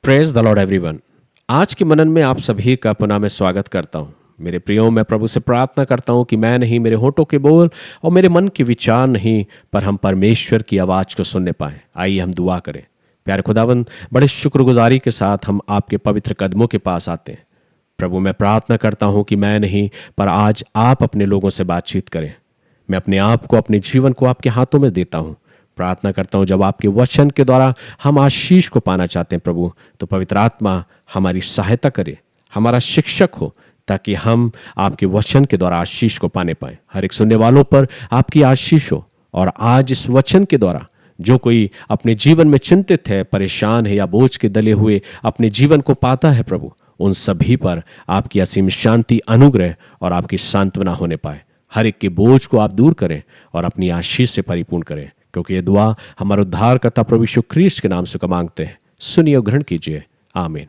Praise the Lord everyone. आज के मनन में आप सभी का पुनः मैं स्वागत करता हूँ। मेरे प्रियो, मैं प्रभु से प्रार्थना करता हूँ कि मैं नहीं, मेरे होठों के बोल और मेरे मन के विचार नहीं, पर हम परमेश्वर की आवाज़ को सुनने पाएं। आइए हम दुआ करें। प्यारे खुदावन, बड़े शुक्रगुजारी के साथ हम आपके पवित्र कदमों के पास आते हैं। प्रभु, मैं प्रार्थना करता हूँ कि मैं नहीं, पर आज आप अपने लोगों से बातचीत करें। मैं अपने आप को, अपने जीवन को आपके हाथों में देता हूँ। प्रार्थना करता हूँ जब आपके वचन के द्वारा हम आशीष को पाना चाहते हैं प्रभु, तो पवित्र आत्मा हमारी सहायता करे, हमारा शिक्षक हो, ताकि हम आपके वचन के द्वारा आशीष को पाने पाए। हर एक सुनने वालों पर आपकी आशीष हो। और आज इस वचन के द्वारा जो कोई अपने जीवन में चिंतित है, परेशान है या बोझ के दले हुए अपने जीवन को पाता है प्रभु, उन सभी पर आपकी असीम शांति, अनुग्रह और आपकी सांत्वना होने पाए। हर एक के बोझ को आप दूर करें और अपनी आशीष से परिपूर्ण करें, क्योंकि ये दुआ हमारे उद्धारकर्ता प्रभु यीशु ख्रीस्त के नाम से मांगते हैं। सुनिए और ग्रहण कीजिए, आमीन।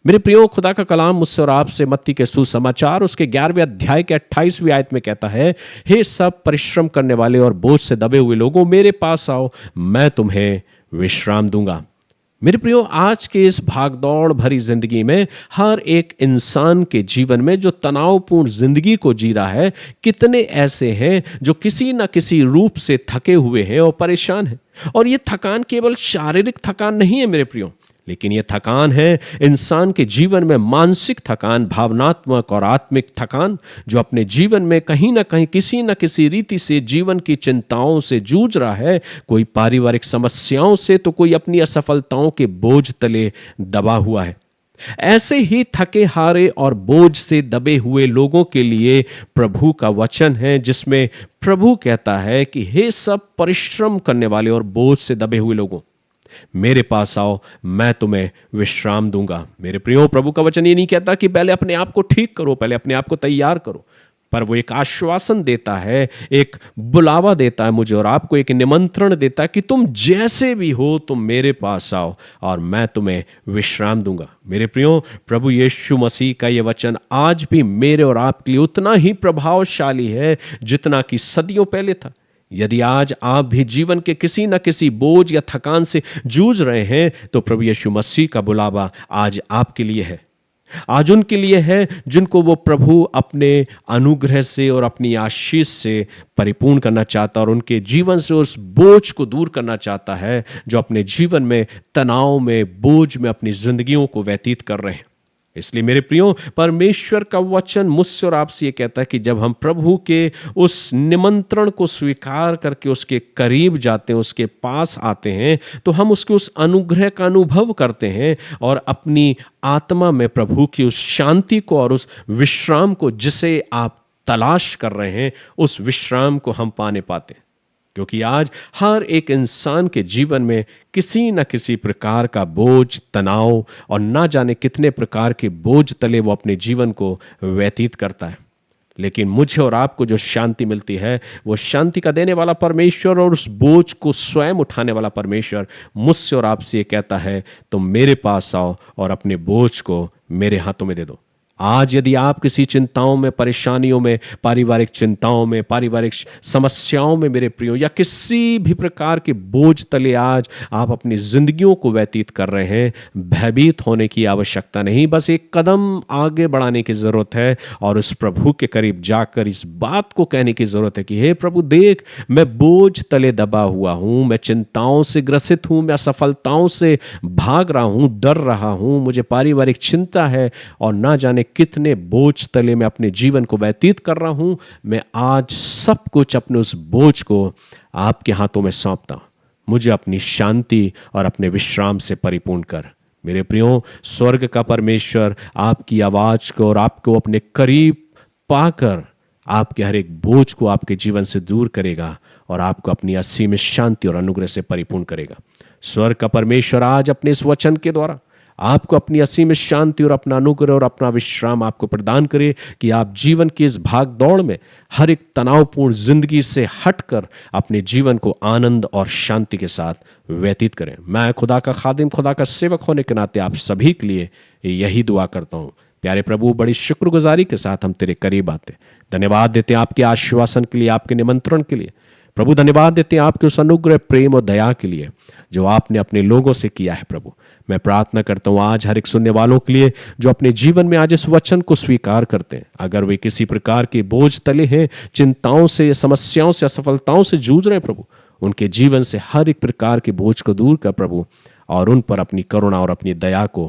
मेरे प्रियो, खुदा का कलाम मुझसे और आपसे मत्ती के सुसमाचार उसके 11वें अध्याय के 28वीं आयत में कहता है, हे सब परिश्रम करने वाले और बोझ से दबे हुए लोगों, मेरे पास आओ, मैं तुम्हें विश्राम दूंगा। मेरे प्रियो, आज के इस भागदौड़ भरी जिंदगी में हर एक इंसान के जीवन में जो तनावपूर्ण जिंदगी को जी रहा है, कितने ऐसे हैं जो किसी न किसी रूप से थके हुए हैं और परेशान हैं। और ये थकान केवल शारीरिक थकान नहीं है मेरे प्रियो, लेकिन ये थकान है इंसान के जीवन में मानसिक थकान, भावनात्मक और आत्मिक थकान, जो अपने जीवन में कहीं ना कहीं किसी न किसी रीति से जीवन की चिंताओं से जूझ रहा है। कोई पारिवारिक समस्याओं से, तो कोई अपनी असफलताओं के बोझ तले दबा हुआ है। ऐसे ही थके हारे और बोझ से दबे हुए लोगों के लिए प्रभु का वचन है, जिसमें प्रभु कहता है कि हे सब परिश्रम करने वाले और बोझ से दबे हुए लोगों, मेरे पास आओ, मैं तुम्हें विश्राम दूंगा। मेरे प्रियो, प्रभु का वचन ये नहीं कहता कि पहले अपने आप को ठीक करो, पहले अपने आप को तैयार करो, पर वो एक आश्वासन देता है, एक बुलावा देता है मुझे और आपको, एक निमंत्रण देता है कि तुम जैसे भी हो, तुम मेरे पास आओ और मैं तुम्हें विश्राम दूंगा। मेरे प्रियो, प्रभु यीशु मसीह का ये वचन आज भी मेरे और आपके लिए उतना ही प्रभावशाली है जितना कि सदियों पहले था। यदि आज आप भी जीवन के किसी न किसी बोझ या थकान से जूझ रहे हैं, तो प्रभु यीशु मसीह का बुलावा आज आपके लिए है। आज उनके लिए है जिनको वो प्रभु अपने अनुग्रह से और अपनी आशीष से परिपूर्ण करना चाहता और उनके जीवन से उस बोझ को दूर करना चाहता है, जो अपने जीवन में तनाव में, बोझ में अपनी जिंदगियों को व्यतीत कर रहे हैं। इसलिए मेरे प्रियो, परमेश्वर का वचन मुझसे और आपसे ये कहता है कि जब हम प्रभु के उस निमंत्रण को स्वीकार करके उसके करीब जाते हैं, उसके पास आते हैं, तो हम उसके उस अनुग्रह का अनुभव करते हैं और अपनी आत्मा में प्रभु की उस शांति को और उस विश्राम को, जिसे आप तलाश कर रहे हैं, उस विश्राम को हम पाने पाते हैं। क्योंकि आज हर एक इंसान के जीवन में किसी न किसी प्रकार का बोझ, तनाव और ना जाने कितने प्रकार के बोझ तले वो अपने जीवन को व्यतीत करता है। लेकिन मुझे और आपको जो शांति मिलती है, वो शांति का देने वाला परमेश्वर और उस बोझ को स्वयं उठाने वाला परमेश्वर मुझसे और आपसे ये कहता है, तुम मेरे पास आओ और अपने बोझ को मेरे हाथों में दे दो। आज यदि आप किसी चिंताओं में, परेशानियों में, पारिवारिक चिंताओं में, पारिवारिक समस्याओं में मेरे प्रियो, या किसी भी प्रकार के बोझ तले आज आप अपनी जिंदगियों को व्यतीत कर रहे हैं, भयभीत होने की आवश्यकता नहीं। बस एक कदम आगे बढ़ाने की जरूरत है और उस प्रभु के करीब जाकर इस बात को कहने की जरूरत है कि हे प्रभु, देख, मैं बोझ तले दबा हुआ हूं, मैं चिंताओं से ग्रसित हूं, मैं असफलताओं से भाग रहा हूं, डर रहा हूं, मुझे पारिवारिक चिंता है और ना जाने कितने बोझ तले में अपने जीवन को व्यतीत कर रहा हूं। मैं आज सब कुछ अपने उस बोझ को आपके हाथों में सौंपता हूं। मुझे अपनी शांति और अपने विश्राम से परिपूर्ण कर। मेरे प्रियो, स्वर्ग का परमेश्वर आपकी आवाज को और आपको अपने करीब पाकर आपके हर एक बोझ को आपके जीवन से दूर करेगा और आपको अपनी असीम शांति और अनुग्रह से परिपूर्ण करेगा। स्वर्ग का परमेश्वर आज अपने इस वचन के द्वारा आपको अपनी असीम शांति और अपना अनुग्रह और अपना विश्राम आपको प्रदान करे कि आप जीवन की इस भाग दौड़ में हर एक तनावपूर्ण जिंदगी से हटकर अपने जीवन को आनंद और शांति के साथ व्यतीत करें। मैं खुदा का खादिम, खुदा का सेवक होने के नाते आप सभी के लिए यही दुआ करता हूँ। प्यारे प्रभु, बड़ी शुक्रगुजारी के साथ हम तेरे करीब आते, धन्यवाद देते हैं आपके आश्वासन के लिए, आपके निमंत्रण के लिए। प्रभु धन्यवाद देते हैं आपके उस अनुग्रह, प्रेम और दया के लिए जो आपने अपने लोगों से किया है। प्रभु मैं प्रार्थना करता हूँ आज हर एक सुनने वालों के लिए जो अपने जीवन में आज इस वचन को स्वीकार करते हैं, अगर वे किसी प्रकार के बोझ तले हैं, चिंताओं से, समस्याओं से, असफलताओं से जूझ रहे हैं, प्रभु उनके जीवन से हर एक प्रकार के बोझ को दूर कर प्रभु, और उन पर अपनी करुणा और अपनी दया को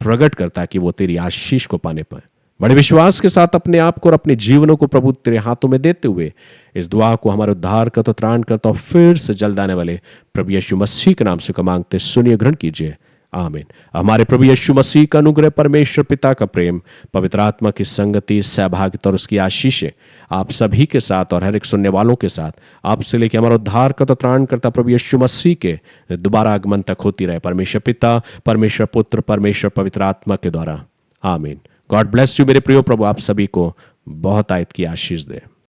प्रकट करता है कि वो तेरी आशीष को पाने पाए। बड़े विश्वास के साथ अपने आप को और अपने जीवनों को प्रभु तेरे हाथों में देते हुए इस दुआ को हमारे उद्धार करता, त्राण करता और फिर से जल्द आने वाले प्रभु यीशु मसीह के नाम से मांगते, सुनिए, ग्रहण कीजिए, आमीन। हमारे प्रभु यीशु मसीह का अनुग्रह, परमेश्वर पिता का प्रेम, पवित्र आत्मा की संगति, सहभागिता और उसकी आशीषें आप सभी के साथ और हर एक सुनने वालों के साथ, आपसे लेकर हमारा उद्धार करता, त्राण करता प्रभु यीशु मसीह के दोबारा आगमन तक होती रहे, परमेश्वर पिता, परमेश्वर पुत्र, परमेश्वर पवित्र आत्मा के द्वारा, आमीन। गॉड ब्लेस यू मेरे प्रियो। प्रभु आप सभी को बहुत आयत की आशीष दे।